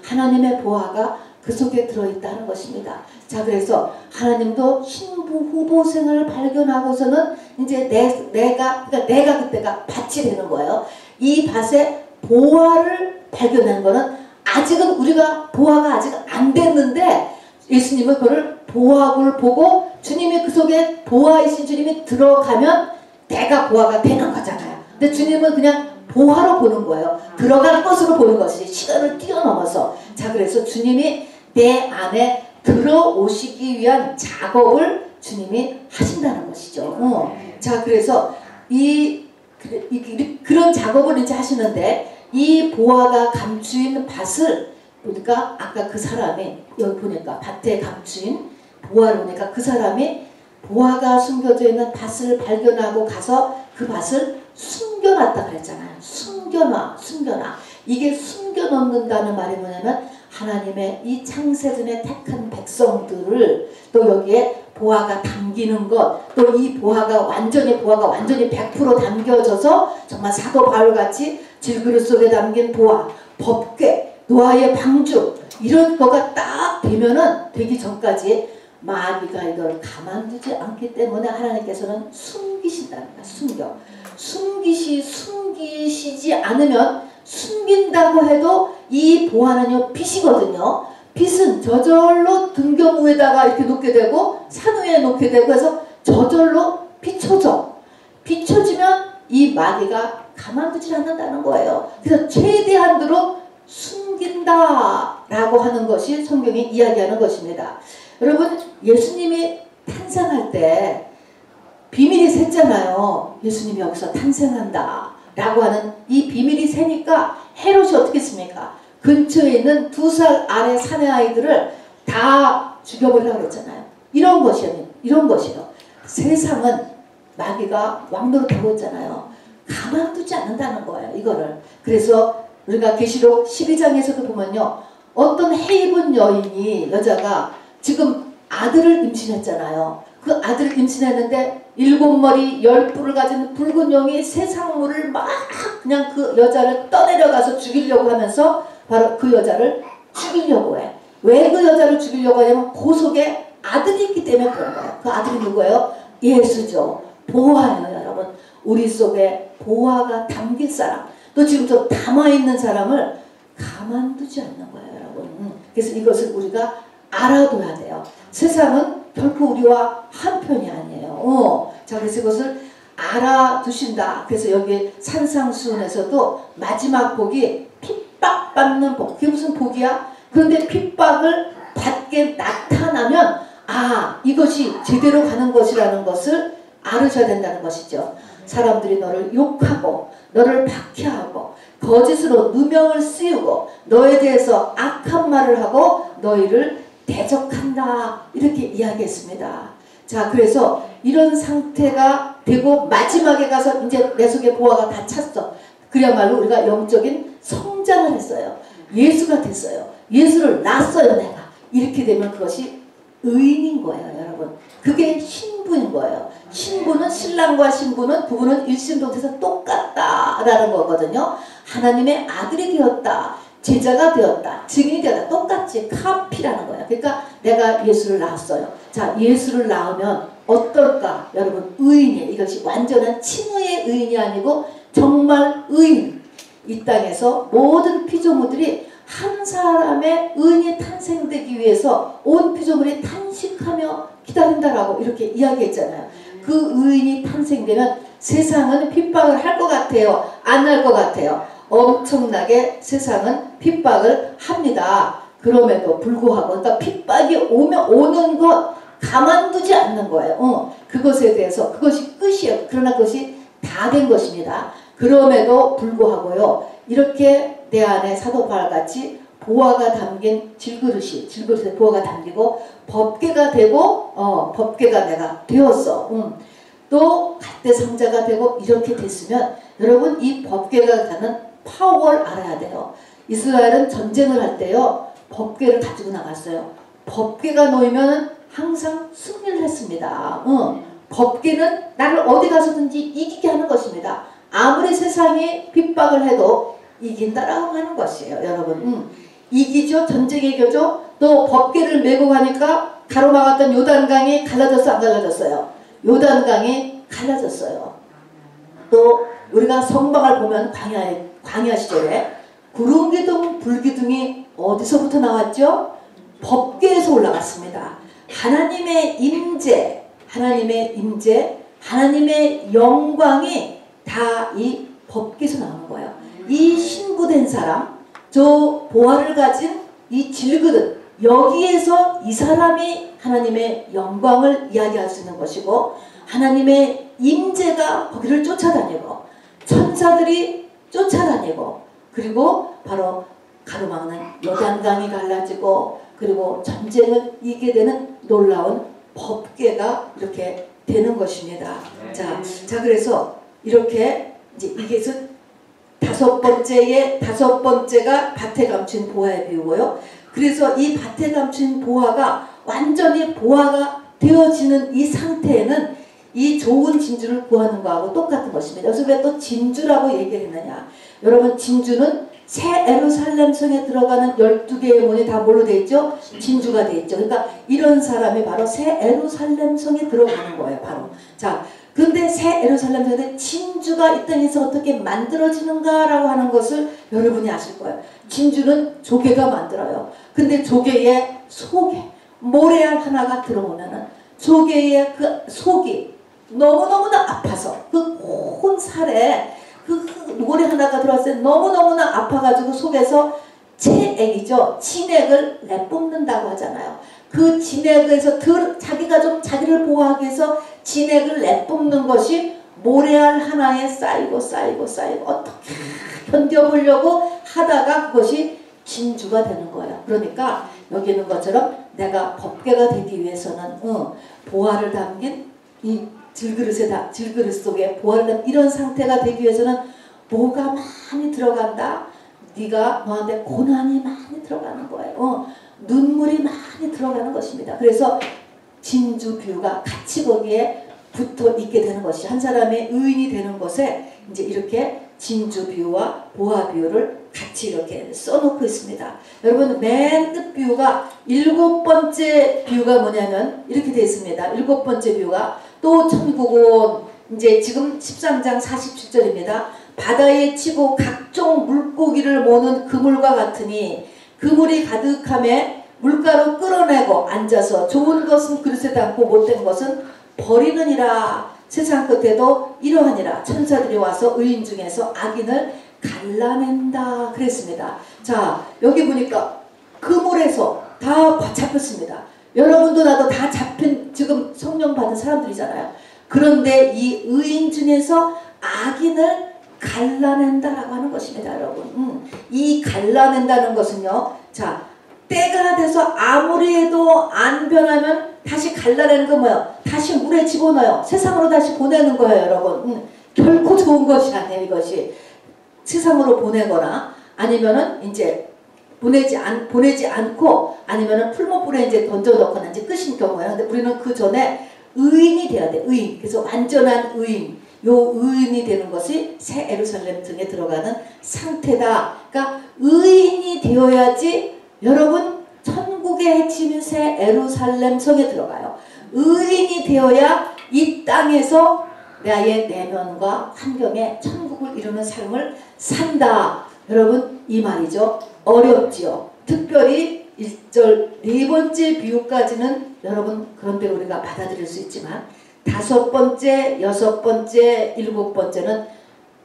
하나님의 보화가 그 속에 들어있다는 것입니다. 자, 그래서 하나님도 신부 후보생을 발견하고서는 이제 내가 그때가 밭이 되는 거예요. 이 밭에 보화를 발견한 거는 아직은 우리가 보화가 아직 안 됐는데 예수님은 그걸 보화를 보고 주님이 그 속에 보화이신 주님이 들어가면 내가 보화가 되는 거잖아요. 근데 주님은 그냥 보화로 보는 거예요. 들어갈 것으로 보는 것이 시간을 뛰어넘어서. 자, 그래서 주님이 내 안에 들어오시기 위한 작업을 주님이 하신다는 것이죠. 자, 그래서 그런 작업을 이제 하시는데 이 보화가 감추인 밭을 보니까 아까 그 사람이 여기 보니까 밭에 감추인 보화를 보니까 그 사람이 보화가 숨겨져 있는 밭을 발견하고 가서 그 밭을 숨겨놨다 그랬잖아요. 숨겨놔. 이게 숨겨놓는다는 말이 뭐냐면 하나님의 이 창세전에 택한 백성들을 또 여기에 보화가 담기는 것, 또 이 보화가 완전히 100% 담겨져서 정말 사도 바울같이 질그릇 속에 담긴 보화, 법궤, 노아의 방주 이런 거가 딱 되기 전까지 마귀가 이걸 가만두지 않기 때문에 하나님께서는 숨기신답니다. 숨기시지 않으면 숨긴다고 해도 이 보화는요 빛이거든요. 빛은 저절로 등경 위에다가 이렇게 놓게 되고 산 위에 놓게 되고 해서 저절로 비춰져. 비춰지면 이 마귀가 가만두지 않는다는 거예요. 그래서 최대한도로 숨긴다라고 하는 것이 성경이 이야기하는 것입니다. 여러분, 예수님이 탄생할 때 비밀이 샜잖아요. 예수님이 여기서 탄생한다 라고 하는 이 비밀이 새니까 헤롯이 어떻게 했습니까? 근처에 있는 2살 아래 사내 아이들을 다 죽여버리라고 그랬잖아요. 이런 것이에요. 세상은 마귀가 왕노릇하고 있잖아요. 가만두지 않는다는 거예요. 이거를. 그래서 우리가 계시록 12장에서도 보면요. 어떤 해입은 여자가 지금 아들을 임신했잖아요. 그 아들을 임신했는데 7머리 10뿔을 가진 붉은 용이 세상물을 막 그냥 그 여자를 떠내려가서 죽이려고 하면서 바로 그 여자를 죽이려고 해. 왜 그 여자를 죽이려고 하냐면 그 속에 아들이 있기 때문에 그런 거예요. 그 아들이 누구예요? 예수죠. 보화예요, 여러분. 우리 속에 보화가 담길 사람, 또 지금 저 담아있는 사람을 가만두지 않는 거예요, 여러분. 그래서 이것을 우리가 알아둬야 돼요. 세상은 결코 우리와 한편이 아니에요. 자, 그래서 이것을 알아두신다. 그래서 여기 산상수훈에서도 마지막 복이 핍박받는 복. 그게 무슨 복이야? 그런데 핍박을 받게 나타나면 이것이 제대로 가는 것이라는 것을 알으셔야 된다는 것이죠. 사람들이 너를 욕하고 너를 박해하고 거짓으로 누명을 씌우고 너에 대해서 악한 말을 하고 너희를 대적한다 이렇게 이야기했습니다. 자, 그래서 이런 상태가 되고 마지막에 가서 이제 내 속에 보화가 다 찼어. 그야말로 우리가 영적인 성장을 했어요. 예수가 됐어요. 예수를 낳았어요, 내가. 이렇게 되면 그것이 의인인 거예요, 여러분. 그게 신부 신부인 거예요. 신부는 신랑과 신부는 부부는 일심동체에서 똑같다라는 거거든요. 하나님의 아들이 되었다. 제자가 되었다. 증인이 되었다. 똑같이 카피라는 거예요. 그러니까 내가 예수를 낳았어요. 자, 예수를 낳으면 어떨까? 여러분, 의인이에요. 이것이 완전한 칭의의 의인이 아니고 정말 의인. 이 땅에서 모든 피조물들이 한 사람의 의인이 탄생되기 위해서 온 피조물이 탄식하며 기다린다라고 이렇게 이야기했잖아요. 그 의인이 탄생되면 세상은 핍박을 할 것 같아요? 안 할 것 같아요? 엄청나게 세상은 핍박을 합니다. 그럼에도 불구하고 그러니까 핍박이 오는 것 가만두지 않는 거예요. 그것에 대해서 그것이 끝이에요. 그러나 그것이 다 된 것입니다. 그럼에도 불구하고요. 이렇게 내 안에 사도 바울같이 보화가 담긴 질그릇에 보화가 담기고 법궤가 되고 법궤가 내가 되었어. 또 갈대 상자가 되고 이렇게 됐으면 여러분 이 법궤가 가는 파워를 알아야 돼요. 이스라엘은 전쟁을 할 때요. 법궤를 가지고 나갔어요. 법궤가 놓이면 항상 승리를 했습니다. 법궤는 나를 어디 가서든지 이기게 하는 것입니다. 아무리 세상이 핍박을 해도 이긴다라고 하는 것이에요. 여러분 이기죠. 전쟁에 이겨죠. 또 법궤를 메고 가니까 가로막았던 요단강이 갈라졌어 안 갈라졌어요? 요단강이 갈라졌어요. 또 우리가 성방을 보면 광야 시절에 구름기둥 불기둥이 어디서부터 나왔죠? 법궤에서 올라갔습니다. 하나님의 임재 하나님의 영광이 다 이 법궤에서 나오는 거예요. 이 신부된 사람, 저 보화를 가진 이 질그릇, 여기에서 이 사람이 하나님의 영광을 이야기할 수 있는 것이고 하나님의 임재가 거기를 쫓아다니고 천사들이 쫓아다니고 그리고 바로 가로막는 요단강이 갈라지고 그리고 전쟁을 이기게 되는 놀라운 법궤가 이렇게 되는 것입니다. 자 그래서 이렇게 이제 이게 다섯 번째가 밭에 감춘 보화에 비유고요. 그래서 이 밭에 감춘 보화가 완전히 보화가 되어지는 이 상태에는 이 좋은 진주를 구하는 거하고 똑같은 것입니다. 그래서 왜 또 진주라고 얘기를 했느냐. 여러분 진주는 새 예루살렘 성에 들어가는 12개의 문이 다 뭘로 되어 있죠? 진주가 되어 있죠. 그러니까 이런 사람이 바로 새 예루살렘 성에 들어가는 거예요. 바로. 자, 근데 새 예루살렘 성에 진주가 이 땅에서 어떻게 만들어지는가라고 하는 것을 여러분이 아실 거예요. 진주는 조개가 만들어요. 근데 조개의 속에 모래알 하나가 들어오면은 조개의 그 속이 너무너무나 아파서 그 온 살에 그 모래 하나가 들어왔을 때 너무너무나 아파가지고 속에서 체액이죠. 진액을 내뿜는다고 하잖아요. 그 진액에서 자기가 좀 자기를 보호하기 위해서 진액을 내뿜는 것이 모래알 하나에 쌓이고 어떻게 견뎌보려고 하다가 그것이 진주가 되는 거예요. 그러니까 여기 있는 것처럼 내가 법궤가 되기 위해서는 보화를 담긴 이 질그릇 속에 보화를 담긴 이런 상태가 되기 위해서는 뭐가 많이 들어간다. 네가 너한테 고난이 많이 들어가는 거예요. 눈물이 많이 들어가는 것입니다. 그래서 진주 비유가 같이 거기에 붙어 있게 되는 것이 한 사람의 의인이 되는 것에 이제 이렇게 진주 비유와 보화 비유를 같이 이렇게 써놓고 있습니다. 여러분 맨 끝 비유가 7번째 비유가 뭐냐면 이렇게 되어 있습니다. 7번째 비유가 또 천국은 이제 지금 13장 47절입니다. 바다에 치고 각종 물고기를 모는 그물과 같으니 그물이 가득함에 물가로 끌어내고 앉아서 좋은 것은 그릇에 담고 못된 것은 버리느니라. 세상 끝에도 이러하니라. 천사들이 와서 의인 중에서 악인을 갈라낸다 그랬습니다. 자 여기 보니까 그물에서 다 잡혔습니다. 여러분도 나도 다 잡힌 지금 성령 받은 사람들이잖아요. 그런데 이 의인 중에서 악인을 갈라낸다라고 하는 것입니다. 여러분 이 갈라낸다는 것은요. 자 때가 돼서 아무리 해도 안 변하면 다시 갈라내는 거 뭐예요? 다시 물에 집어넣어요. 세상으로 다시 보내는 거예요. 여러분 결코 좋은 것이 아니에요. 이것이 세상으로 보내거나 아니면은 이제 보내지 않고 아니면은 풀무불에 이제 던져놓거나 이제 끝인 경우예요. 근데 우리는 그 전에 의인이 되어야 돼. 의인. 그래서 완전한 의인. 요 의인이 되는 것이 새 예루살렘 등에 들어가는 상태다. 그러니까 의인이 되어야지 여러분 천국의 핵심인 새 예루살렘 성에 들어가요. 의인이 되어야 이 땅에서 나의 내면과 환경에 천국을 이루는 삶을 산다. 여러분 이 말이죠. 어렵지요. 특별히 1절 네 번째 비유까지는 여러분 그런데 우리가 받아들일 수 있지만 5번째, 6번째, 7번째는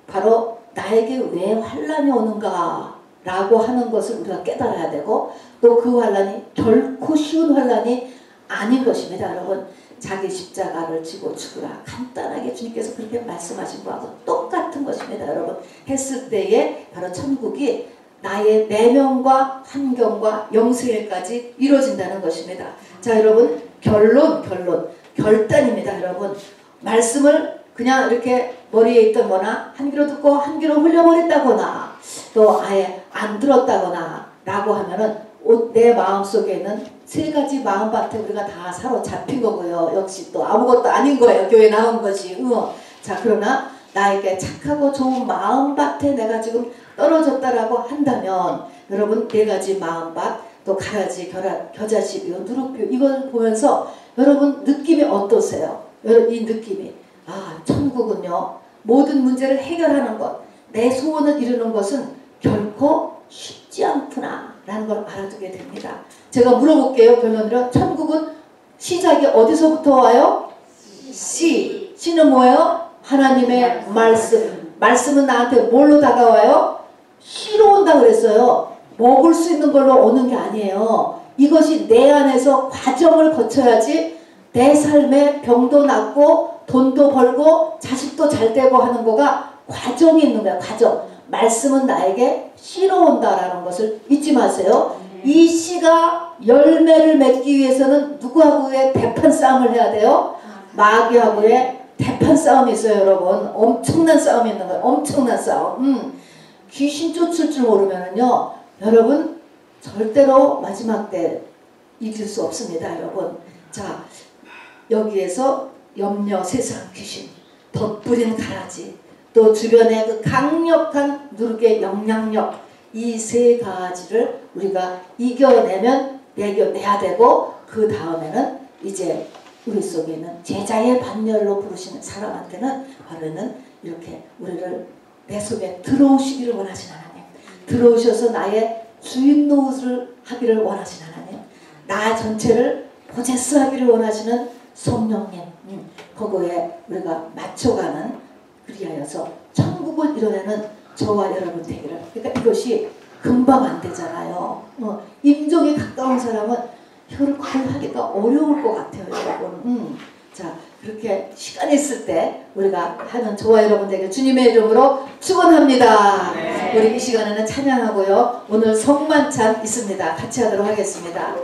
바로 나에게 왜 환난이 오는가 라고 하는 것을 우리가 깨달아야 되고 또 그 환난이 결코 쉬운 환난이 아닌 것입니다. 여러분 자기 십자가를 지고 죽으라 간단하게 주님께서 그렇게 말씀하신 거하고 똑같은 것입니다. 여러분 했을 때에 바로 천국이 나의 내면과 환경과 영생일까지 이루어진다는 것입니다. 자 여러분 결단입니다. 여러분 말씀을 그냥 이렇게 머리에 있던 거나 한 귀로 듣고 한 귀로 흘려버렸다거나 또 아예 안 들었다거나 라고 하면은 내 마음속에 있는 3가지 마음밭에 우리가 다 사로잡힌 거고요. 역시 또 아무것도 아닌 거예요. 교회 나온 것이. 자 그러나 나에게 착하고 좋은 마음밭에 내가 지금 떨어졌다라고 한다면 여러분 4가지 마음밭 또 가라지, 겨자씨비요, 누룩비요 이걸 보면서 여러분 느낌이 어떠세요? 이 느낌이 천국은요 모든 문제를 해결하는 것 내 소원을 이루는 것은 결코 쉽지 않구나 라는 걸 알아두게 됩니다. 제가 물어볼게요. 결론으로 천국은 시작이 어디서부터 와요? C는 뭐예요? 하나님의 말씀은 나한테 뭘로 다가와요? C로 온다 그랬어요. 먹을 수 있는 걸로 오는 게 아니에요. 이것이 내 안에서 과정을 거쳐야지 내 삶에 병도 낫고 돈도 벌고 자식도 잘 되고 하는 거가 과정이 있는 거야. 과정. 말씀은 나에게 C로 온다라는 것을 잊지 마세요. 이 씨가 열매를 맺기 위해서는 누구하고의 대판 싸움을 해야 돼요? 마귀하고의 대판 싸움이 있어요. 여러분 엄청난 싸움이 있는 거예요. 엄청난 싸움. 귀신 쫓을 줄 모르면은요 여러분 절대로 마지막 때 이길 수 없습니다. 여러분 자 여기에서 염려, 세상, 귀신, 덧부린 가라지 또 주변의 그 강력한 누룩의 영향력 이 3가지를 우리가 이겨내면 내야 되고 그 다음에는 이제 우리 속에 있는 제자의 반열로 부르시는 사람한테는 바로는 이렇게 우리를 내 속에 들어오시기를 원하시는 하나님 들어오셔서 나의 주인 노릇을 하기를 원하시는 하나님 나 전체를 포제스하기를 원하시는 성령님 거기에 우리가 맞춰가는 그리하여서 천국을 이뤄내는 저와 여러분 되기를 그러니까 이것이 금방 안 되잖아요. 임종에 가까운 사람은 이걸 하기가 어려울 것 같아요. 여러분 자 그렇게 시간 있을 때 우리가 하는 저와 여러분들에게 주님의 이름으로 축원합니다. 우리 이 시간에는 찬양하고요. 오늘 성만찬 있습니다. 같이 하도록 하겠습니다.